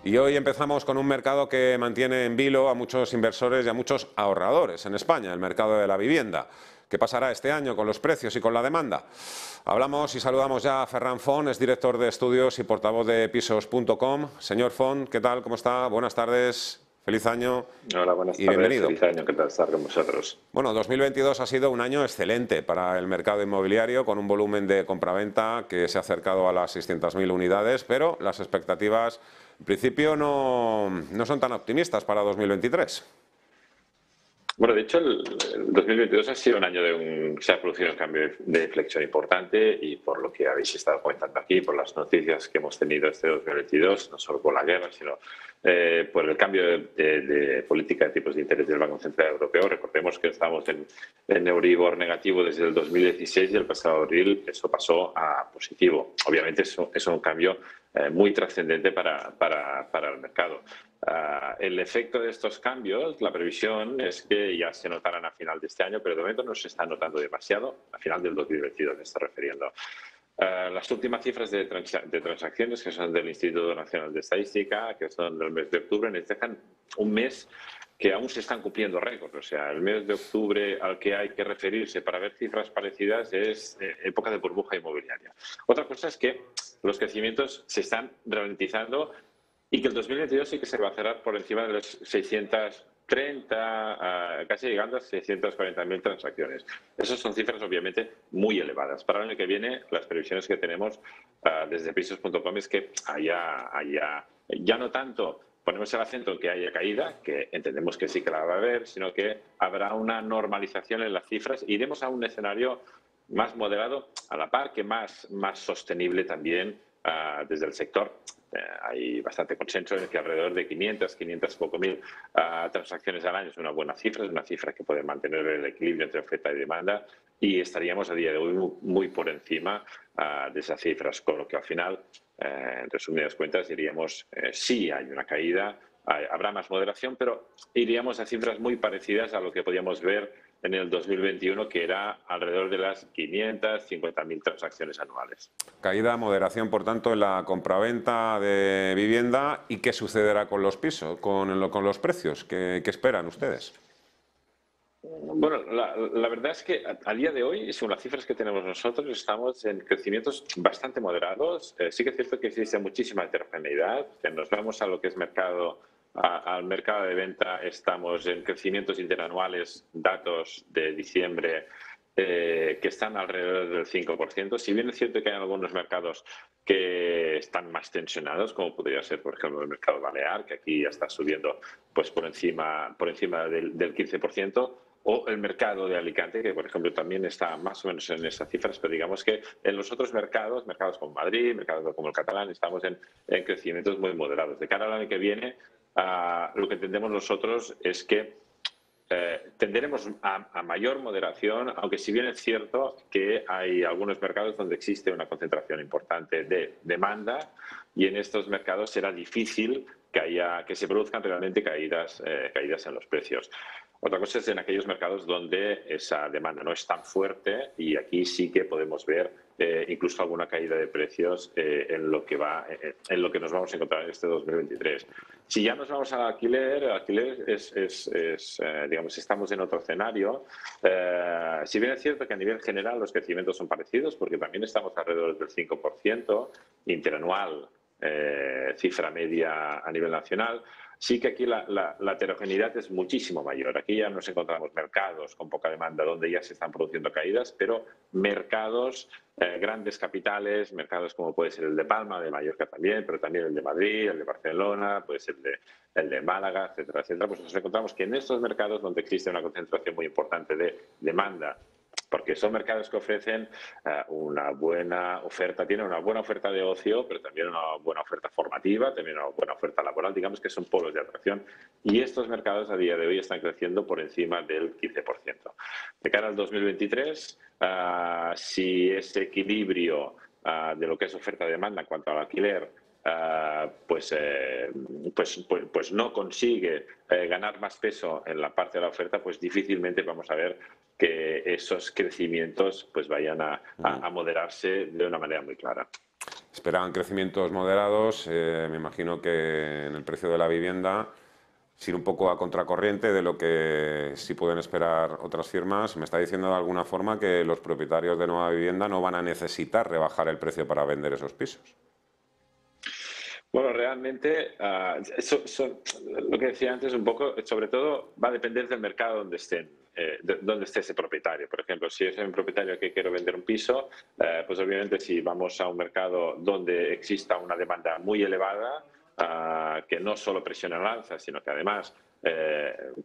Y hoy empezamos con un mercado que mantiene en vilo a muchos inversores y a muchos ahorradores en España, el mercado de la vivienda. ¿Qué pasará este año con los precios y con la demanda? Hablamos y saludamos ya a Ferran Font, es director de estudios y portavoz de pisos.com. Señor Font, ¿qué tal? ¿Cómo está? Buenas tardes, feliz año Hola, buenas y tardes, bienvenido. feliz año, ¿qué tal estar con vosotros? Bueno, 2022 ha sido un año excelente para el mercado inmobiliario, con un volumen de compraventa que se ha acercado a las 600.000 unidades, pero las expectativas, en principio, no son tan optimistas para 2023. Bueno, de hecho, el 2022 ha sido un año se ha producido un cambio de inflexión importante y por lo que habéis estado comentando aquí, por las noticias que hemos tenido este 2022, no solo por la guerra, sino por el cambio de política de tipos de interés del Banco Central Europeo. Recordemos que estamos en Euribor negativo desde el 2016 y el pasado abril eso pasó a positivo. Obviamente eso es un cambio muy trascendente para el mercado. El efecto de estos cambios, la previsión es que ya se notarán a final de este año, pero de momento no se está notando demasiado, a final del 2022 me estoy refiriendo. Las últimas cifras de transacciones, que son del Instituto Nacional de Estadística, que son del mes de octubre, nos dejan un mes que aún se están cumpliendo récords. O sea, el mes de octubre al que hay que referirse para ver cifras parecidas es época de burbuja inmobiliaria. Otra cosa es que los crecimientos se están ralentizando y que el 2022 sí que se va a cerrar por encima de los 630, casi llegando a 640.000 transacciones. Esas son cifras obviamente muy elevadas. Para el año que viene, las previsiones que tenemos desde pisos.com es que ya no tanto ponemos el acento en que haya caída, que entendemos que sí que la va a haber, sino que habrá una normalización en las cifras. Iremos a un escenario más moderado, a la par que más sostenible también desde el sector. Hay bastante consenso en que alrededor de 500 poco mil transacciones al año es una buena cifra, es una cifra que puede mantener el equilibrio entre oferta y demanda y estaríamos a día de hoy muy por encima de esas cifras, con lo que al final, en resumidas cuentas, diríamos sí hay una caída, habrá más moderación, pero iríamos a cifras muy parecidas a lo que podíamos ver en el 2021, que era alrededor de las 550.000 transacciones anuales. Caída, moderación, por tanto, en la compraventa de vivienda. ¿Y qué sucederá con los pisos, con los precios? ¿Qué esperan ustedes? Bueno, la verdad es que a día de hoy, según las cifras que tenemos nosotros, estamos en crecimientos bastante moderados. Sí que es cierto que existe muchísima heterogeneidad. Si nos vamos a lo que es al mercado de venta, estamos en crecimientos interanuales, datos de diciembre, que están alrededor del 5%. Si bien es cierto que hay algunos mercados que están más tensionados, como podría ser, por ejemplo, el mercado balear, que aquí ya está subiendo pues por encima del 15%, o el mercado de Alicante, que por ejemplo también está más o menos en esas cifras, pero digamos que en los otros mercados como Madrid, mercados como el catalán, estamos en crecimientos muy moderados. De cara al año que viene, lo que entendemos nosotros es que tenderemos a mayor moderación, aunque si bien es cierto que hay algunos mercados donde existe una concentración importante de demanda y en estos mercados será difícil que se produzcan realmente caídas en los precios. Otra cosa es en aquellos mercados donde esa demanda no es tan fuerte y aquí sí que podemos ver incluso alguna caída de precios en lo que nos vamos a encontrar en este 2023. Si ya nos vamos al alquiler, digamos, estamos en otro escenario. Si bien es cierto que a nivel general los crecimientos son parecidos, porque también estamos alrededor del 5% interanual, cifra media a nivel nacional, sí que aquí la heterogeneidad es muchísimo mayor. Aquí ya nos encontramos mercados con poca demanda donde ya se están produciendo caídas, pero mercados, grandes capitales, mercados como puede ser el de Palma, de Mallorca también, pero también el de Madrid, el de Barcelona, puede ser el de Málaga, etcétera, etcétera. Pues nos encontramos que en estos mercados donde existe una concentración muy importante de demanda, porque son mercados que ofrecen una buena oferta, tienen una buena oferta de ocio, pero también una buena oferta formativa, también una buena oferta laboral, digamos que son polos de atracción. Y estos mercados a día de hoy están creciendo por encima del 15%. De cara al 2023, si ese equilibrio de lo que es oferta-demanda en cuanto al alquiler pues no consigue ganar más peso en la parte de la oferta, pues difícilmente vamos a ver que esos crecimientos pues vayan a moderarse de una manera muy clara. Esperaban crecimientos moderados, me imagino que en el precio de la vivienda, sin un poco a contracorriente de lo que sí pueden esperar otras firmas. Me está diciendo de alguna forma que los propietarios de nueva vivienda no van a necesitar rebajar el precio para vender esos pisos. Bueno, realmente, lo que decía antes un poco, sobre todo va a depender del mercado donde estén. Donde esté ese propietario. Por ejemplo, si es un propietario que quiere vender un piso, pues obviamente si vamos a un mercado donde exista una demanda muy elevada, que no solo presione al alza, sino que además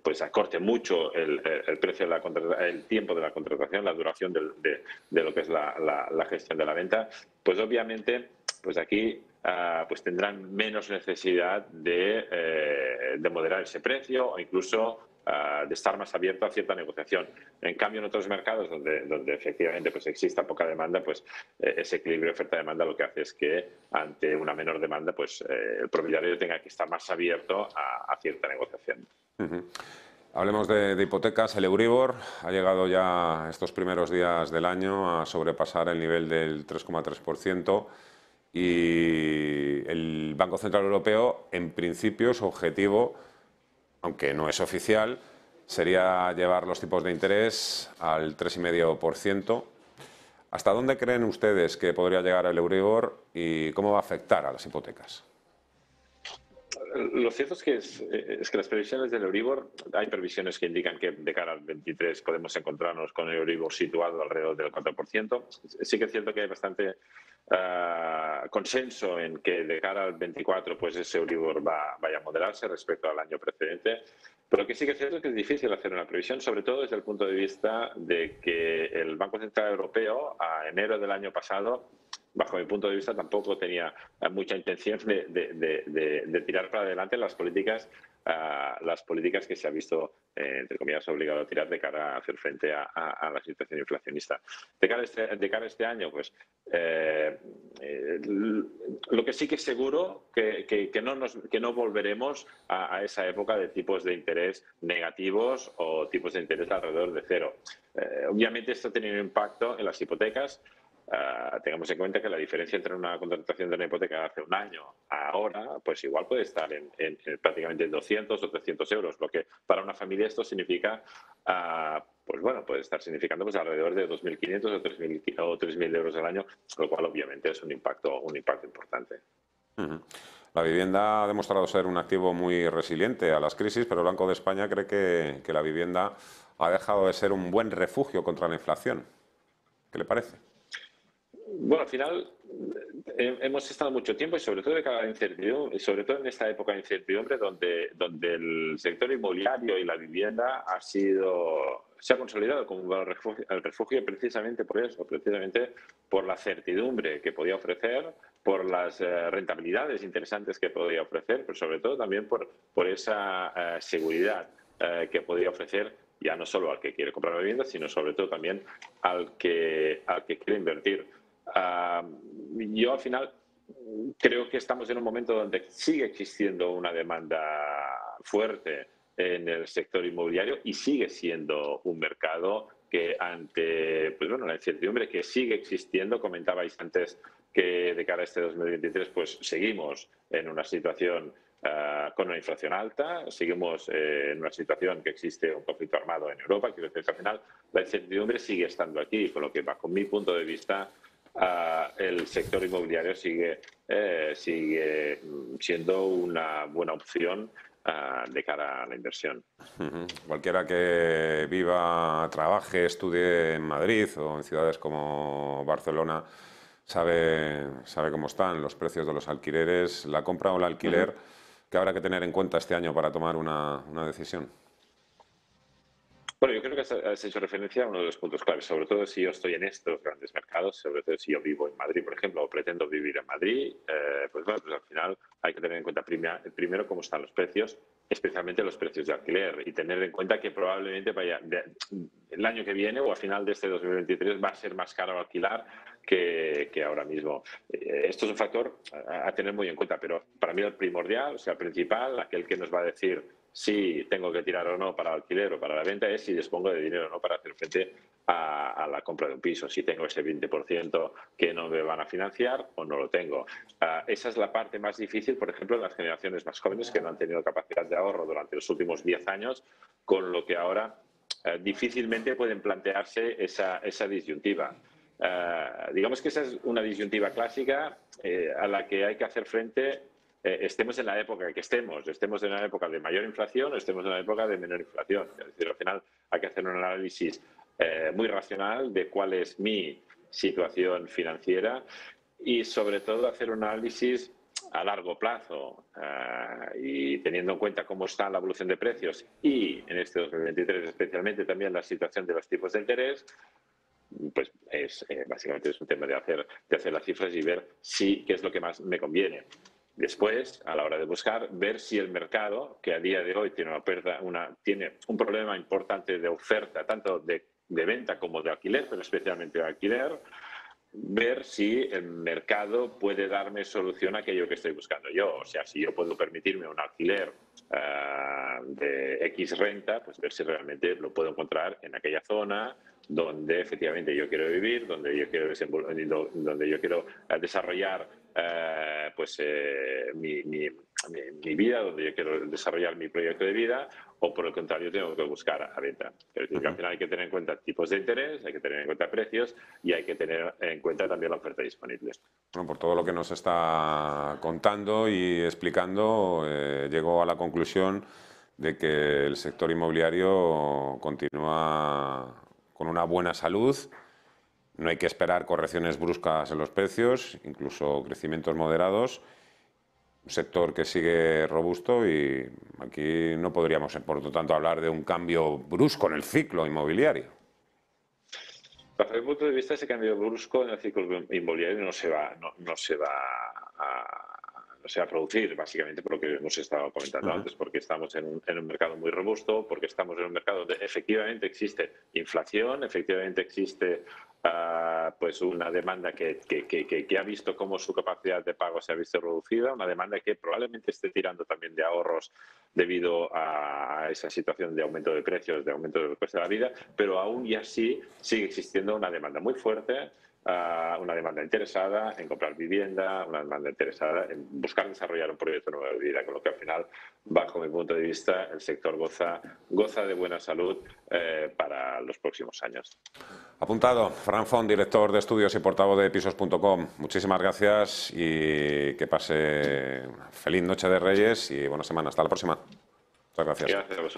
pues acorte mucho el precio de el tiempo de la contratación, la duración de lo que es la gestión de la venta, pues obviamente pues aquí pues tendrán menos necesidad de moderar ese precio o incluso de estar más abierto a cierta negociación. En cambio, en otros mercados donde efectivamente pues exista poca demanda, pues ese equilibrio oferta-demanda lo que hace es que ante una menor demanda, pues el propietario tenga que estar más abierto a cierta negociación. Hablemos de hipotecas. El Euribor ha llegado ya estos primeros días del año a sobrepasar el nivel del 3,3%. Y el Banco Central Europeo, en principio, su objetivo, aunque no es oficial, sería llevar los tipos de interés al 3,5%. ¿Hasta dónde creen ustedes que podría llegar el Euribor y cómo va a afectar a las hipotecas? Lo cierto es que las previsiones del Euribor, hay previsiones que indican que de cara al 23 podemos encontrarnos con el Euribor situado alrededor del 4%. Sí que es cierto que hay bastante consenso en que de cara al 24 pues ese Euribor vaya a moderarse respecto al año precedente. Pero lo que sí que es cierto es que es difícil hacer una previsión, sobre todo desde el punto de vista de que el Banco Central Europeo a enero del año pasado, bajo mi punto de vista, tampoco tenía mucha intención de tirar para adelante las políticas que se ha visto, entre comillas, obligado a tirar de cara a hacer frente a la situación inflacionista. De cara a este año, pues lo que sí que es seguro que no volveremos a esa época de tipos de interés negativos o tipos de interés alrededor de cero. Obviamente esto tiene un impacto en las hipotecas. Tengamos en cuenta que la diferencia entre una contratación de una hipoteca hace un año a ahora, pues igual puede estar en prácticamente 200 o 300 euros, lo que para una familia esto significa, pues bueno, puede estar significando pues alrededor de 2.500 o 3.000 euros al año, lo cual obviamente es un impacto importante. La vivienda ha demostrado ser un activo muy resiliente a las crisis, pero el Banco de España cree que la vivienda ha dejado de ser un buen refugio contra la inflación. ¿Qué le parece? Bueno, al final hemos estado mucho tiempo y sobre todo de cara a la incertidumbre, sobre todo en esta época de incertidumbre donde el sector inmobiliario y la vivienda se ha consolidado como el refugio precisamente por eso, precisamente por la certidumbre que podía ofrecer, por las rentabilidades interesantes que podía ofrecer, pero sobre todo también por esa seguridad que podía ofrecer ya no solo al que quiere comprar una vivienda, sino sobre todo también al que quiere invertir. Yo al final creo que estamos en un momento donde sigue existiendo una demanda fuerte en el sector inmobiliario y sigue siendo un mercado que ante pues bueno, la incertidumbre que sigue existiendo, comentabais antes que de cara a este 2023 pues seguimos en una situación con una inflación alta, seguimos en una situación que existe un conflicto armado en Europa, quiero decir que al final la incertidumbre sigue estando aquí, con lo que bajo mi punto de vista el sector inmobiliario sigue siendo una buena opción de cara a la inversión. Cualquiera que viva, trabaje, estudie en Madrid o en ciudades como Barcelona sabe cómo están los precios de los alquileres, la compra o el alquiler, que habrá que tener en cuenta este año para tomar una decisión. Bueno, yo creo que has hecho referencia a uno de los puntos claves, sobre todo si yo estoy en estos grandes mercados, sobre todo si yo vivo en Madrid, por ejemplo, o pretendo vivir en Madrid, pues bueno, pues al final hay que tener en cuenta primero cómo están los precios, especialmente los precios de alquiler, y tener en cuenta que probablemente el año que viene o a final de este 2023 va a ser más caro alquilar que ahora mismo. Esto es un factor a tener muy en cuenta, pero para mí el primordial, o sea, el principal, aquel que nos va a decir si tengo que tirar o no para alquiler o para la venta, es si dispongo de dinero o no para hacer frente a la compra de un piso, si tengo ese 20% que no me van a financiar o no lo tengo. Esa es la parte más difícil, por ejemplo, en las generaciones más jóvenes que no han tenido capacidad de ahorro durante los últimos 10 años, con lo que ahora difícilmente pueden plantearse esa disyuntiva. Digamos que esa es una disyuntiva clásica a la que hay que hacer frente, estemos en la época que estemos en una época de mayor inflación o estemos en una época de menor inflación. Es decir, al final hay que hacer un análisis muy racional de cuál es mi situación financiera y sobre todo hacer un análisis a largo plazo y teniendo en cuenta cómo está la evolución de precios y en este 2023 especialmente también la situación de los tipos de interés, pues básicamente es un tema de hacer las cifras y ver qué es lo que más me conviene. Después, a la hora de buscar, ver si el mercado, que a día de hoy tiene tiene un problema importante de oferta, tanto de venta como de alquiler, pero especialmente de alquiler, ver si el mercado puede darme solución a aquello que estoy buscando yo. O sea, si yo puedo permitirme un alquiler de X renta, pues ver si realmente lo puedo encontrar en aquella zona donde efectivamente yo quiero vivir, donde yo quiero desarrollar mi vida, donde yo quiero desarrollar mi proyecto de vida, o por el contrario tengo que buscar a venta. Es decir, que al final hay que tener en cuenta tipos de interés, hay que tener en cuenta precios y hay que tener en cuenta también la oferta disponible. Bueno, por todo lo que nos está contando y explicando, llego a la conclusión de que el sector inmobiliario continúa con una buena salud. No hay que esperar correcciones bruscas en los precios, incluso crecimientos moderados. Un sector que sigue robusto y aquí no podríamos, por lo tanto, hablar de un cambio brusco en el ciclo inmobiliario. Bajo mi punto de vista, ese cambio brusco en el ciclo inmobiliario no se va a producir, básicamente por lo que hemos estado comentando antes, porque estamos en un mercado muy robusto, porque estamos en un mercado donde efectivamente existe inflación, efectivamente existe pues una demanda que ha visto cómo su capacidad de pago se ha visto reducida, una demanda que probablemente esté tirando también de ahorros debido a esa situación de aumento de precios, de aumento del coste de la vida, pero aún y así sigue existiendo una demanda muy fuerte, una demanda interesada en comprar vivienda, una demanda interesada en buscar desarrollar un proyecto nuevo de vida, con lo que al final, bajo mi punto de vista, el sector goza de buena salud para los próximos años. Apuntado. Fran Font, director de estudios y portavoz de Pisos.com. Muchísimas gracias y que pase una feliz noche de Reyes y buena semana. Hasta la próxima. Muchas gracias. Gracias a vosotros.